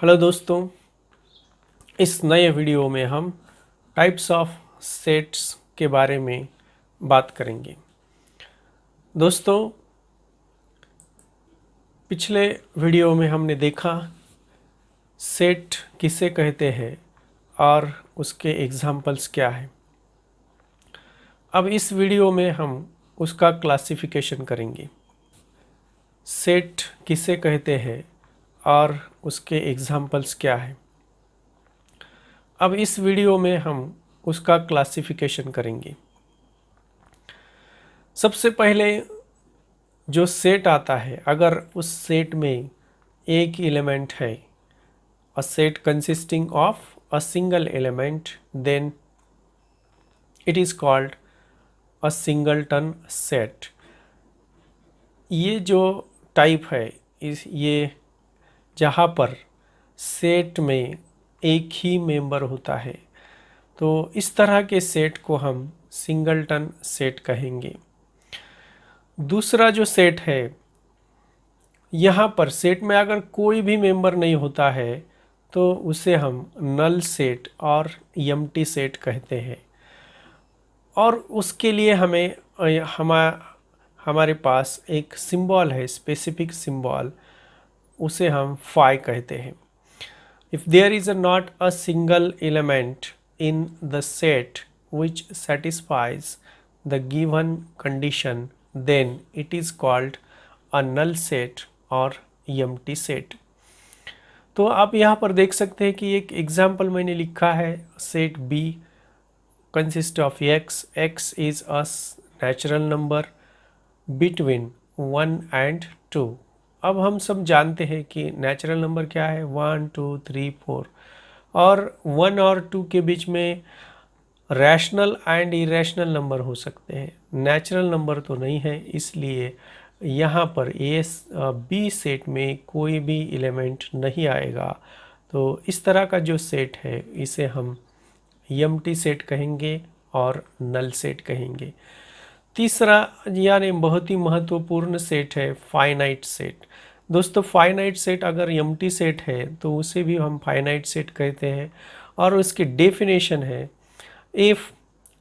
Hello दोस्तों, इस नए वीडियो में हम टाइप्स ऑफ सेट्स के बारे में बात करेंगे। दोस्तों, पिछले वीडियो में हमने देखा सेट किसे कहते हैं और उसके एग्जाम्पल्स क्या है। अब इस वीडियो में हम उसका क्लासिफिकेशन करेंगे। सेट किसे कहते हैं और उसके एग्जाम्पल्स क्या है। अब इस वीडियो में हम उसका क्लासिफिकेशन करेंगे। सबसे पहले जो सेट आता है, अगर उस सेट में एक एलिमेंट है, a set consisting of a single element, then it is called a singleton set. ये जो टाइप है, ये जहाँ पर सेट में एक ही मेंबर होता है, तो इस तरह के सेट को हम सिंगलटन सेट कहेंगे। दूसरा जो सेट है, यहाँ पर सेट में अगर कोई भी मेंबर नहीं होता है तो उसे हम नल सेट और एम्प्टी सेट कहते हैं। और उसके लिए हमारे पास एक सिंबल है, स्पेसिफिक सिंबल, उसे हम फाई कहते हैं। If there is not a single element in the set which satisfies the given condition, then it is called a null set और empty set। तो आप यहाँ पर देख सकते हैं कि एक एग्जाम्पल मैंने लिखा है, set B consist of x is a natural number between 1 and 2। अब हम सब जानते हैं कि नेचुरल नंबर क्या है, 1 2 3 4, और 1 और 2 के बीच में रैशनल एंड इरेशनल नंबर हो सकते हैं, नेचुरल नंबर तो नहीं है। इसलिए यहाँ पर बी सेट में कोई भी एलिमेंट नहीं आएगा। तो इस तरह का जो सेट है इसे हम एम्प्टी सेट कहेंगे और नल सेट कहेंगे। तीसरा यानी बहुत ही महत्वपूर्ण सेट है फाइनाइट सेट। दोस्तों, फाइनाइट सेट अगर एम्प्टी सेट है तो उसे भी हम फाइनाइट सेट कहते हैं, और उसकी डेफिनेशन है, if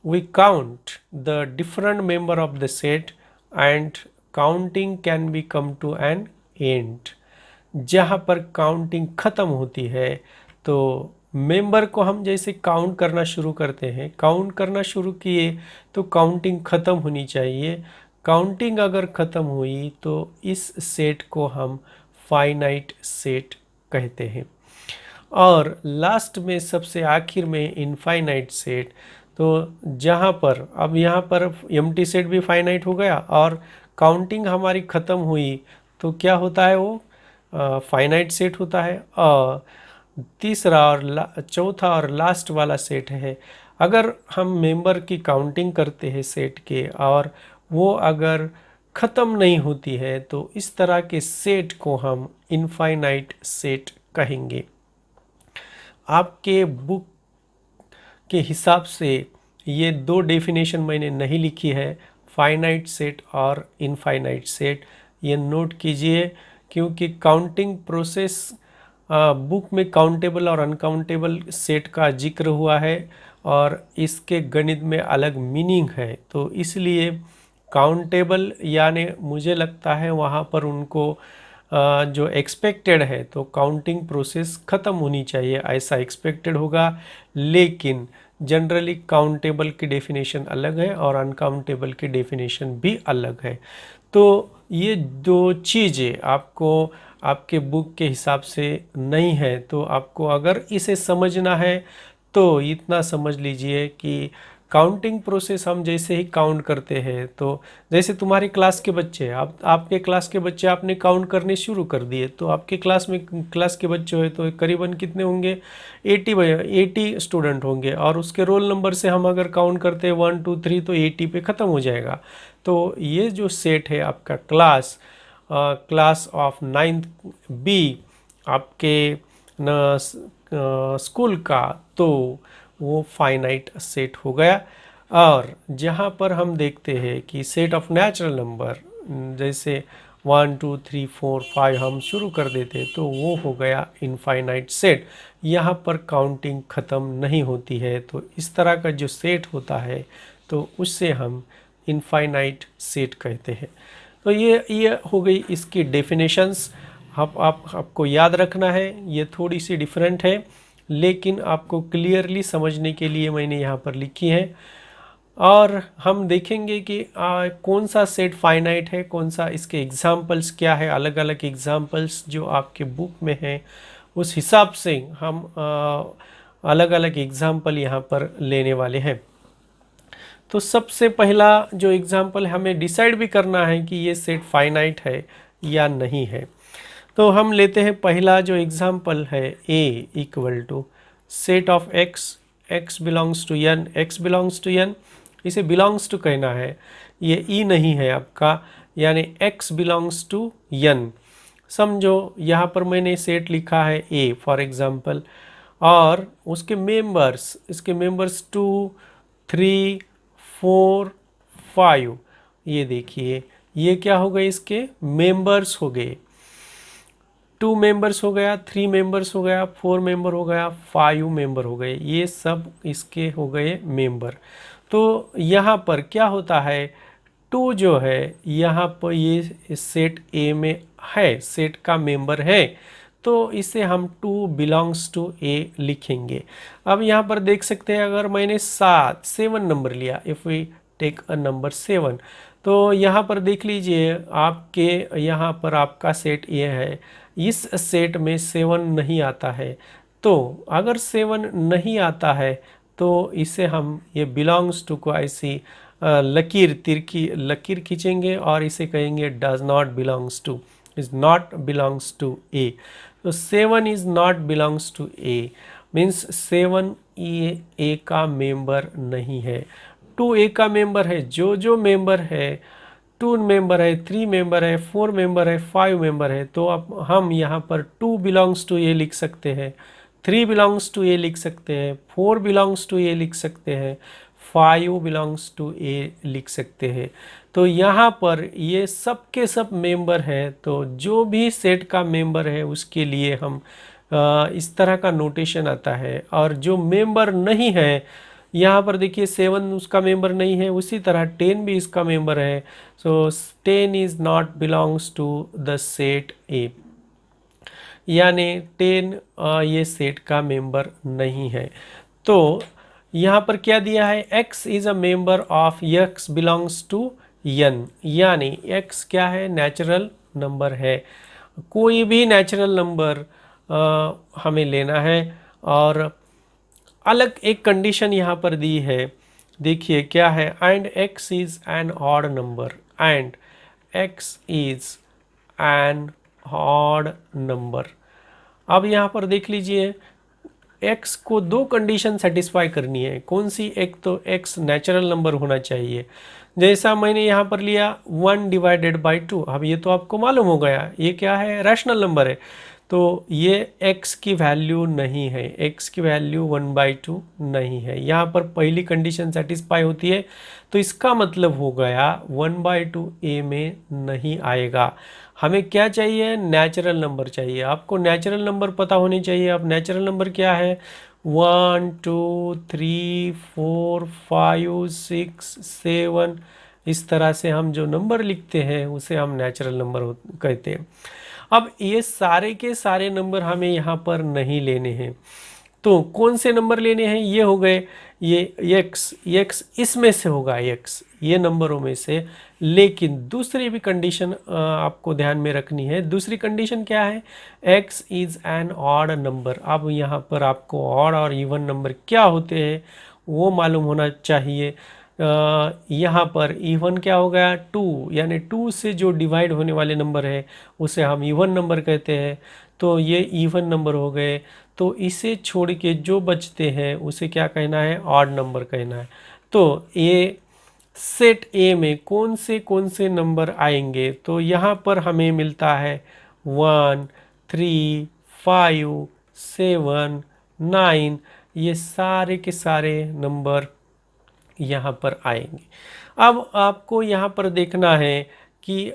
we count the different member of the set and counting can be come to an end। जहाँ पर काउंटिंग ख़त्म होती है तो मेंबर को हम जैसे काउंट करना शुरू करते हैं, काउंट करना शुरू किए तो काउंटिंग ख़त्म होनी चाहिए। काउंटिंग अगर ख़त्म हुई तो इस सेट को हम फाइनाइट सेट कहते हैं। और लास्ट में सबसे आखिर में इनफाइनाइट सेट। तो जहाँ पर अब यहाँ पर एम्प्टी सेट भी फाइनाइट हो गया और काउंटिंग हमारी ख़त्म हुई तो क्या होता है, वो फाइनाइट सेट होता है। और तीसरा और चौथा और लास्ट वाला सेट है, अगर हम मेंबर की काउंटिंग करते हैं सेट के और वो अगर ख़त्म नहीं होती है तो इस तरह के सेट को हम इनफाइनाइट सेट कहेंगे। आपके बुक के हिसाब से ये दो डेफिनेशन मैंने नहीं लिखी है, फाइनाइट सेट और इनफाइनाइट सेट। ये नोट कीजिए, क्योंकि काउंटिंग प्रोसेस बुक में काउंटेबल और अनकाउंटेबल सेट का जिक्र हुआ है और इसके गणित में अलग मीनिंग है। तो इसलिए काउंटेबल यानी मुझे लगता है वहाँ पर उनको जो एक्सपेक्टेड है तो काउंटिंग प्रोसेस ख़त्म होनी चाहिए, ऐसा एक्सपेक्टेड होगा। लेकिन जनरली काउंटेबल की डेफिनेशन अलग है और अनकाउंटेबल की डेफिनेशन भी अलग है। तो ये दो चीज़ें आपको आपके बुक के हिसाब से नहीं है, तो आपको अगर इसे समझना है तो इतना समझ लीजिए कि काउंटिंग प्रोसेस हम जैसे ही काउंट करते हैं, तो जैसे तुम्हारी क्लास के बच्चे, आपके क्लास के बच्चे आपने काउंट करने शुरू कर दिए, तो आपके क्लास के बच्चे हैं तो करीबन कितने होंगे, 80 स्टूडेंट होंगे, और उसके रोल नंबर से हम अगर काउंट करते हैं 1 2 3 तो 80 पे ख़त्म हो जाएगा। तो ये जो सेट है आपका क्लास ऑफ 9th बी आपके स्कूल का, तो वो फाइनाइट सेट हो गया। और जहाँ पर हम देखते हैं कि सेट ऑफ नेचुरल नंबर, जैसे 1 2 3 4 5 हम शुरू कर देते तो वो हो गया इनफाइनाइट सेट। यहाँ पर काउंटिंग ख़त्म नहीं होती है, तो इस तरह का जो सेट होता है तो उससे हम इनफाइनाइट सेट कहते हैं। तो ये हो गई इसकी डेफिनेशंस। आपको याद रखना है, ये थोड़ी सी डिफरेंट है लेकिन आपको क्लियरली समझने के लिए मैंने यहाँ पर लिखी है। और हम देखेंगे कि कौन सा सेट फाइनाइट है, कौन सा, इसके एग्जाम्पल्स क्या है, अलग अलग एग्जाम्पल्स जो आपके बुक में हैं उस हिसाब से हम अलग अलग एग्जाम्पल यहाँ पर लेने वाले हैं। तो सबसे पहला जो एग्जाम्पल हमें डिसाइड भी करना है कि ये सेट फाइनाइट है या नहीं है। तो हम लेते हैं पहला जो एग्जाम्पल है A equal to set of x belongs to n, x belongs to n, इसे बिलोंग्स टू कहना है, ये ई नहीं है आपका, यानी x बिलोंग्स टू n। समझो यहाँ पर मैंने सेट लिखा है A फॉर एग्जांपल, और उसके मेंबर्स, इसके मेंबर्स 2 3 4 5, ये देखिए ये क्या हो गए, इसके मेंबर्स हो गए। 2 मेंबर्स हो गया, 3 मेंबर्स हो गया, 4 मेंबर हो गया, 5 मेंबर हो गए, ये सब इसके हो गए मेंबर। तो यहाँ पर क्या होता है, 2 जो है यहाँ पर ये सेट ए में है, सेट का मेंबर है, तो इसे हम 2 बिलोंग्स टू ए लिखेंगे। अब यहाँ पर देख सकते हैं, अगर मैंने 7 नंबर लिया, if we take a number 7, तो यहाँ पर देख लीजिए आपके यहाँ पर आपका सेट ये है, इस सेट में 7 नहीं आता है। तो अगर 7 नहीं आता है तो इसे हम ये बिलोंग्स टू को ऐसी लकीर, तिरकी लकीर खींचेंगे और इसे कहेंगे does not belongs to, is not belongs to A. तो 7 is not belongs to A means 7 A का मेंबर नहीं है। 2 ए का मेंबर है, जो मेंबर है, 2 मेंबर है, 3 मेंबर है, 4 मेंबर है, 5 मेंबर है, तो अब हम यहाँ पर 2 बिलोंग्स टू ए लिख सकते हैं, 3 बिलोंग्स टू ए लिख सकते हैं, 4 बिलोंग्स टू ए लिख सकते हैं, 5 बिलोंग्स टू ए लिख सकते हैं। तो यहाँ पर ये सब के सब मेंबर है, तो जो भी सेट का मेंबर है उसके लिए हम इस तरह का नोटेशन आता है। और जो मेंबर नहीं है, यहाँ पर देखिए 7 उसका मेंबर नहीं है, उसी तरह 10 भी इसका मेंबर है। सो 10 is not belongs to the set ए, यानी 10 ये सेट का मेंबर नहीं है। तो यहाँ पर क्या दिया है, x is a member of x belongs to n, यानी x क्या है, नेचुरल नंबर है। कोई भी नेचुरल नंबर हमें लेना है। और अलग एक कंडीशन यहाँ पर दी है, देखिए क्या है, and x is an odd number, and x is an odd number. अब यहाँ पर देख लीजिए x को 2 कंडीशन सेटिस्फाई करनी है, कौन सी, एक तो x नेचुरल नंबर होना चाहिए, जैसा मैंने यहाँ पर लिया 1 डिवाइडेड बाई 2, अब ये तो आपको मालूम हो गया ये क्या है, रैशनल नंबर है, तो ये x की वैल्यू नहीं है, x की वैल्यू 1/2 नहीं है। यहाँ पर पहली कंडीशन सेटिस्फाई होती है, तो इसका मतलब हो गया 1/2 ए में नहीं आएगा। हमें क्या चाहिए, नेचुरल नंबर चाहिए। आपको नेचुरल नंबर पता होने चाहिए। अब नेचुरल नंबर क्या है, 1 2 3 4 5 6 7, इस तरह से हम जो नंबर लिखते हैं उसे हम नेचुरल नंबर कहते हैं। अब ये सारे के सारे नंबर हमें यहाँ पर नहीं लेने हैं, तो कौन से नंबर लेने हैं, ये हो गए, ये x इसमें से होगा, x ये नंबरों में से। लेकिन दूसरी भी कंडीशन आपको ध्यान में रखनी है। दूसरी कंडीशन क्या है, x is an odd number. अब यहाँ पर आपको ऑड और इवन नंबर क्या होते हैं वो मालूम होना चाहिए। यहाँ पर इवन क्या हो गया, 2, यानी 2 से जो डिवाइड होने वाले नंबर है उसे हम इवन नंबर कहते हैं, तो ये इवन नंबर हो गए। तो इसे छोड़ के जो बचते हैं उसे क्या कहना है, ऑड नंबर कहना है। तो ये सेट ए में कौन से नंबर आएंगे, तो यहाँ पर हमें मिलता है 1 3 5 7 9, ये सारे के सारे नंबर यहाँ पर आएंगे। अब आपको यहाँ पर देखना है कि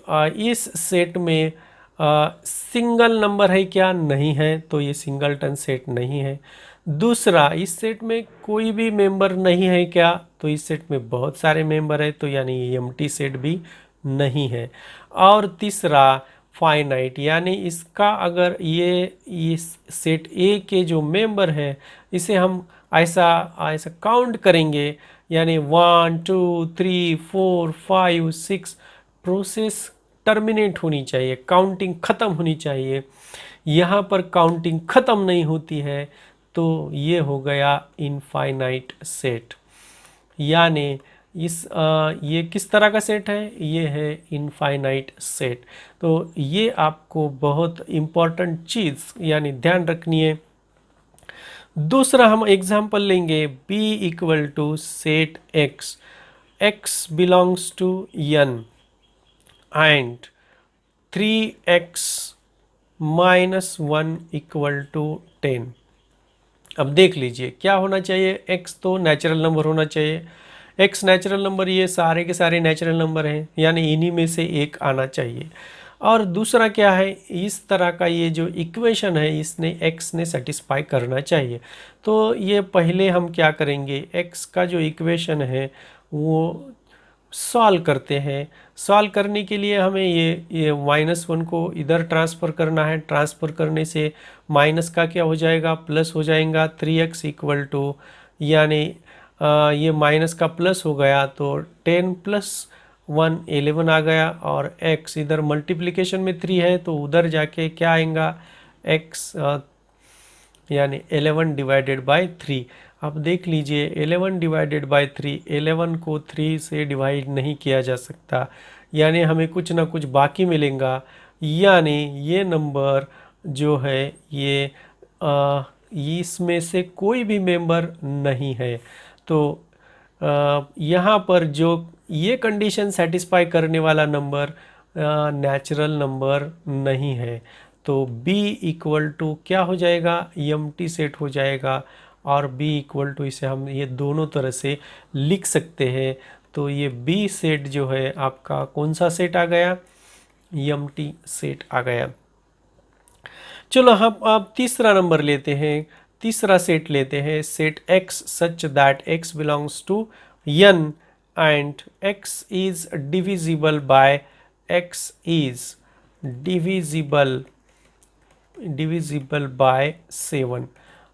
इस सेट में सिंगल नंबर है क्या, नहीं है, तो ये सिंगलटन सेट नहीं है। दूसरा, इस सेट में कोई भी मेंबर नहीं है क्या, तो इस सेट में बहुत सारे मेंबर है, तो यानी ये एम्प्टी सेट भी नहीं है। और तीसरा, फाइनाइट, यानी इसका अगर ये इस सेट ए के जो मेंबर है इसे हम ऐसा ऐसा काउंट करेंगे, यानी 1 2 3 4 5 6, प्रोसेस टर्मिनेट होनी चाहिए, काउंटिंग ख़त्म होनी चाहिए। यहाँ पर काउंटिंग ख़त्म नहीं होती है, तो ये हो गया इनफाइनाइट सेट। यानी ये किस तरह का सेट है, ये है इनफाइनाइट सेट। तो ये आपको बहुत इम्पॉर्टेंट चीज़ यानी ध्यान रखनी है। दूसरा हम एग्जाम्पल लेंगे, b equal to set x, x belongs to n and 3x minus 1 equal to 10। अब देख लीजिए क्या होना चाहिए, x तो नेचुरल नंबर होना चाहिए, x नेचुरल नंबर, ये सारे के सारे नेचुरल नंबर हैं, यानी इन्हीं में से एक आना चाहिए। और दूसरा क्या है, इस तरह का ये जो इक्वेशन है इसने x ने सेटिस्फाई करना चाहिए। तो ये पहले हम क्या करेंगे, x का जो इक्वेशन है वो सॉल्व करते हैं। सॉल्व करने के लिए हमें ये -1 को इधर ट्रांसफ़र करना है। ट्रांसफ़र करने से माइनस का क्या हो जाएगा, प्लस हो जाएगा। 3x इक्वल टू, यानी ये माइनस का प्लस हो गया तो 10 + 1 11 आ गया, और x इधर मल्टीप्लिकेशन में 3 है तो उधर जाके क्या आएगा, x यानी 11 डिवाइडेड बाय 3। अब देख लीजिए 11 डिवाइडेड बाय 3, 11 को 3 से डिवाइड नहीं किया जा सकता, यानी हमें कुछ ना कुछ बाकी मिलेगा। यानी ये नंबर जो है ये इसमें से कोई भी मेंबर नहीं है। तो यहाँ पर जो ये कंडीशन सेटिस्फाई करने वाला नंबर नेचुरल नंबर नहीं है। तो b इक्वल टू क्या हो जाएगा, एम्प्टी सेट हो जाएगा, और b इक्वल टू इसे हम ये दोनों तरह से लिख सकते हैं। तो ये b सेट जो है आपका कौन सा सेट आ गया, एम्प्टी सेट आ गया। चलो हम अब तीसरा नंबर लेते हैं, तीसरा सेट लेते हैं, set x such that x belongs to n and x is divisible by x is divisible by 7।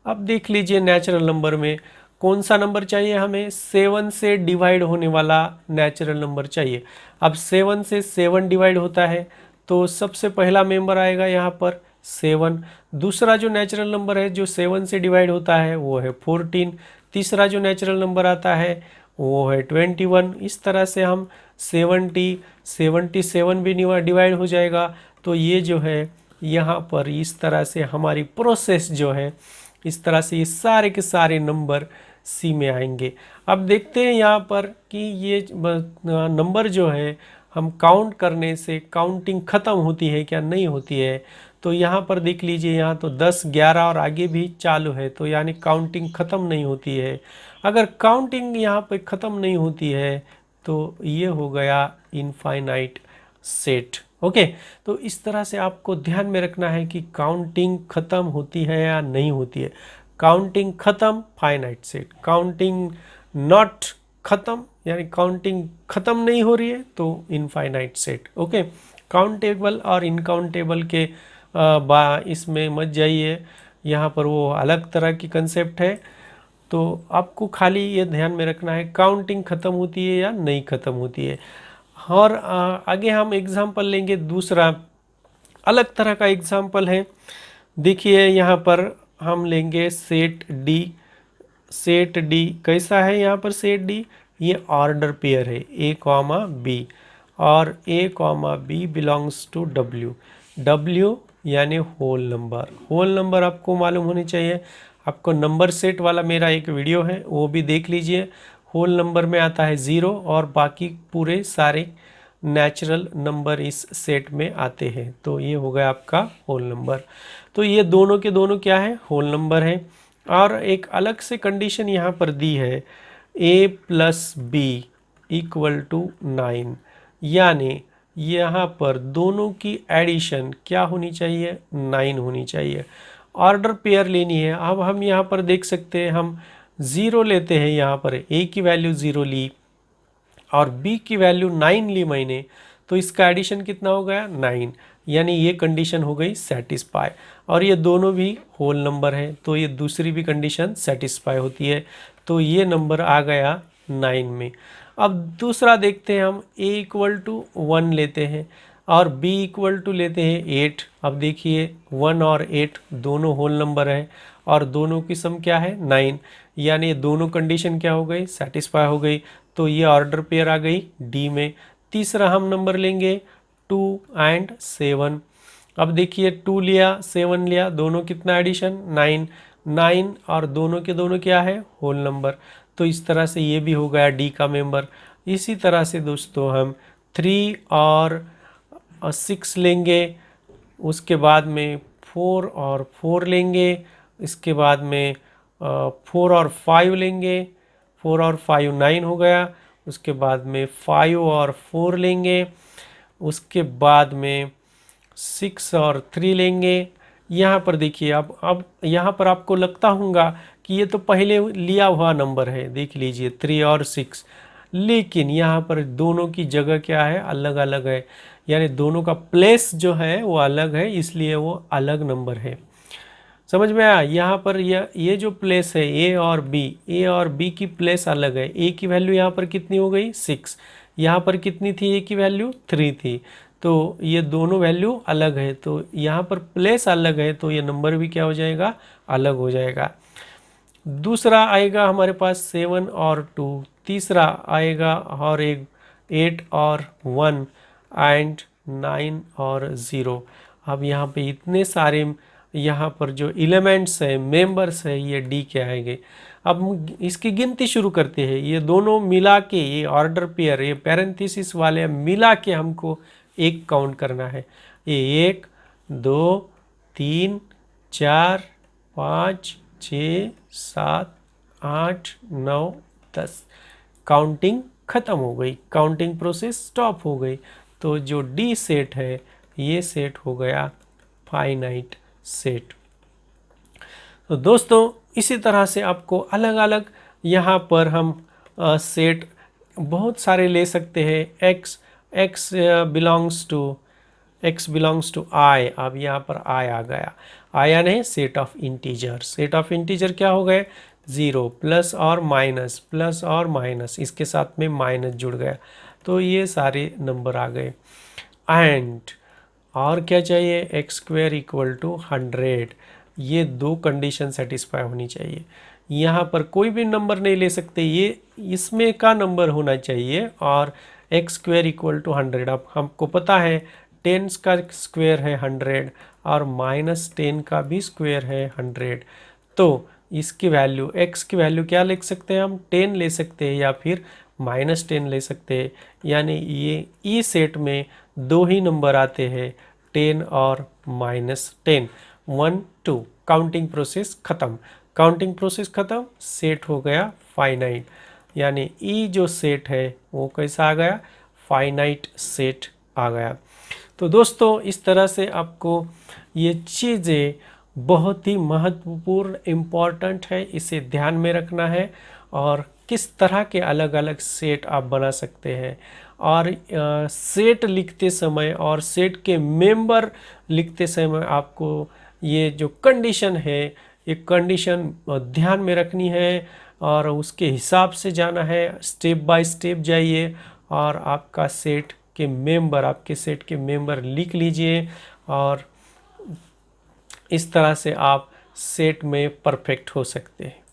अब देख लीजिए नेचुरल नंबर में कौन सा नंबर चाहिए हमें, 7 से डिवाइड होने वाला नेचुरल नंबर चाहिए। अब 7 से 7 डिवाइड होता है तो सबसे पहला मेंबर आएगा यहाँ पर 7। दूसरा जो नेचुरल नंबर है जो 7 से डिवाइड होता है वो है 14। तीसरा जो नेचुरल नंबर आता है वो है 21। इस तरह से हम 77 भी डिवाइड हो जाएगा। तो ये जो है यहाँ पर इस तरह से हमारी प्रोसेस जो है, इस तरह से ये सारे के सारे नंबर सी में आएंगे। अब देखते हैं यहाँ पर कि ये नंबर जो है हम काउंट करने से काउंटिंग ख़त्म होती है क्या, नहीं होती है। तो यहाँ पर देख लीजिए, यहाँ तो 10 11 और आगे भी चालू है, तो यानी काउंटिंग ख़त्म नहीं होती है। अगर काउंटिंग यहाँ पे ख़त्म नहीं होती है तो ये हो गया इनफाइनाइट सेट। ओके, तो इस तरह से आपको ध्यान में रखना है कि काउंटिंग ख़त्म होती है या नहीं होती है। काउंटिंग ख़त्म फाइनाइट सेट, काउंटिंग नॉट ख़त्म यानी काउंटिंग ख़त्म नहीं हो रही है तो इनफाइनाइट सेट। ओके, काउंटेबल और इनकाउंटेबल के इसमें मत जाइए, यहाँ पर वो अलग तरह की कंसेप्ट है। तो आपको खाली ये ध्यान में रखना है काउंटिंग ख़त्म होती है या नहीं ख़त्म होती है। और आगे हम एग्जाम्पल लेंगे, दूसरा अलग तरह का एग्जाम्पल है। देखिए यहाँ पर हम लेंगे सेट डी। सेट डी कैसा है, यहाँ पर सेट डी ये ऑर्डर पेयर है a कॉमा बी, और a comma B belongs to w यानी होल नंबर। होल नंबर आपको मालूम होनी चाहिए। आपको नंबर सेट वाला मेरा एक वीडियो है वो भी देख लीजिए। होल नंबर में आता है 0 और बाकी पूरे सारे नेचुरल नंबर इस सेट में आते हैं। तो ये हो गया आपका होल नंबर। तो ये दोनों के दोनों क्या है, होल नंबर है। और एक अलग से कंडीशन यहाँ पर दी है a + b = 9, यानी यहाँ पर दोनों की एडिशन क्या होनी चाहिए, 9 होनी चाहिए। ऑर्डर पेयर लेनी है। अब हम यहाँ पर देख सकते हैं, हम 0 लेते हैं, यहाँ पर ए की वैल्यू 0 ली और बी की वैल्यू 9 ली मैंने, तो इसका एडिशन कितना हो गया, 9, यानी ये कंडीशन हो गई सेटिस्फाई। और ये दोनों भी होल नंबर है, तो ये दूसरी भी कंडीशन सेटिस्फाई होती है, तो ये नंबर आ गया 9 में। अब दूसरा देखते हैं, हम a इक्वल टू 1 लेते हैं और b इक्वल टू लेते हैं 8। अब देखिए 1 और 8 दोनों होल नंबर है और दोनों की सम क्या है, 9, यानी दोनों कंडीशन क्या हो गई, सेटिस्फाई हो गई, तो ये ऑर्डर पेयर आ गई डी में। तीसरा हम नंबर लेंगे 2 एंड 7। अब देखिए 2 लिया 7 लिया, दोनों कितना एडिशन, 9, 9 और दोनों के दोनों क्या है, होल नंबर, तो इस तरह से ये भी हो गया डी का मेंबर। इसी तरह से दोस्तों हम 3 और 6 लेंगे, उसके बाद में 4 और 4 लेंगे, इसके बाद में 4 और 5 लेंगे, 4 और 5 9 हो गया, उसके बाद में 5 और 4 लेंगे, उसके बाद में 6 और 3 लेंगे। यहाँ पर देखिए, अब यहाँ पर आपको लगता होगा कि ये तो पहले लिया हुआ नंबर है, देख लीजिए 3 और 6, लेकिन यहाँ पर दोनों की जगह क्या है, अलग अलग है, यानी दोनों का प्लेस जो है वो अलग है, इसलिए वो अलग नंबर है। समझ में आया? यहाँ पर ये जो प्लेस है ए और बी की प्लेस अलग है। ए की वैल्यू यहाँ पर कितनी हो गई, 6, यहाँ पर कितनी थी, ए की वैल्यू 3 थी, तो ये दोनों वैल्यू अलग है, तो यहाँ पर प्लेस अलग है, तो ये नंबर भी क्या हो जाएगा, अलग हो जाएगा। दूसरा आएगा हमारे पास 7 और 2, तीसरा आएगा और एक 8 और 1 एंड 9 और 0। अब यहाँ पे इतने सारे यहाँ पर जो एलिमेंट्स है, मेंबर्स है, ये डी के आएंगे। अब इसकी गिनती शुरू करते हैं, ये दोनों मिला के, ये ऑर्डर पेयर, ये पैरेंथेसिस वाले मिला के हमको एक काउंट करना है। ये 1 2 3 4 5 6 7 8 9 10, काउंटिंग ख़त्म हो गई, काउंटिंग प्रोसेस स्टॉप हो गई, तो जो डी सेट है ये सेट हो गया फाइनाइट सेट। तो दोस्तों इसी तरह से आपको अलग अलग यहाँ पर हम सेट बहुत सारे ले सकते हैं। x बिलोंग्स टू i, अब यहाँ पर i आ गया, i यानी set of integer. Set of integer क्या हो गए, 0 प्लस और माइनस, इसके साथ में माइनस जुड़ गया, तो ये सारे नंबर आ गए। एंड और क्या चाहिए, एक्स स्क्वायर इक्वल टू 100, ये दो कंडीशन सेटिस्फाई होनी चाहिए। यहाँ पर कोई भी नंबर नहीं ले सकते, ये इसमें का नंबर होना चाहिए, और एक्स स्क्वायर इक्वल टू 100। अब हमको पता है 10 का स्क्वायर है 100 और -10 का भी स्क्वायर है 100, तो इसकी वैल्यू x की वैल्यू क्या लिख सकते हैं हम, 10 ले सकते हैं या फिर -10 ले सकते हैं, यानी ये ई सेट में दो ही नंबर आते हैं, 10 और -10। 1 2, काउंटिंग प्रोसेस ख़त्म, काउंटिंग प्रोसेस ख़त्म, सेट हो गया फाइनाइट, यानी ई जो सेट है वो कैसा आ गया, फाइनाइट सेट आ गया। तो दोस्तों इस तरह से आपको ये चीज़ें बहुत ही महत्वपूर्ण इम्पॉर्टेंट है, इसे ध्यान में रखना है, और किस तरह के अलग अलग सेट आप बना सकते हैं, और सेट लिखते समय और सेट के मेंबर लिखते समय आपको ये जो कंडीशन है, ये कंडीशन ध्यान में रखनी है और उसके हिसाब से जाना है, स्टेप बाय स्टेप जाइए और आपका सेट के मेंबर, आपके सेट के मेंबर लिख लीजिए, और इस तरह से आप सेट में परफेक्ट हो सकते हैं।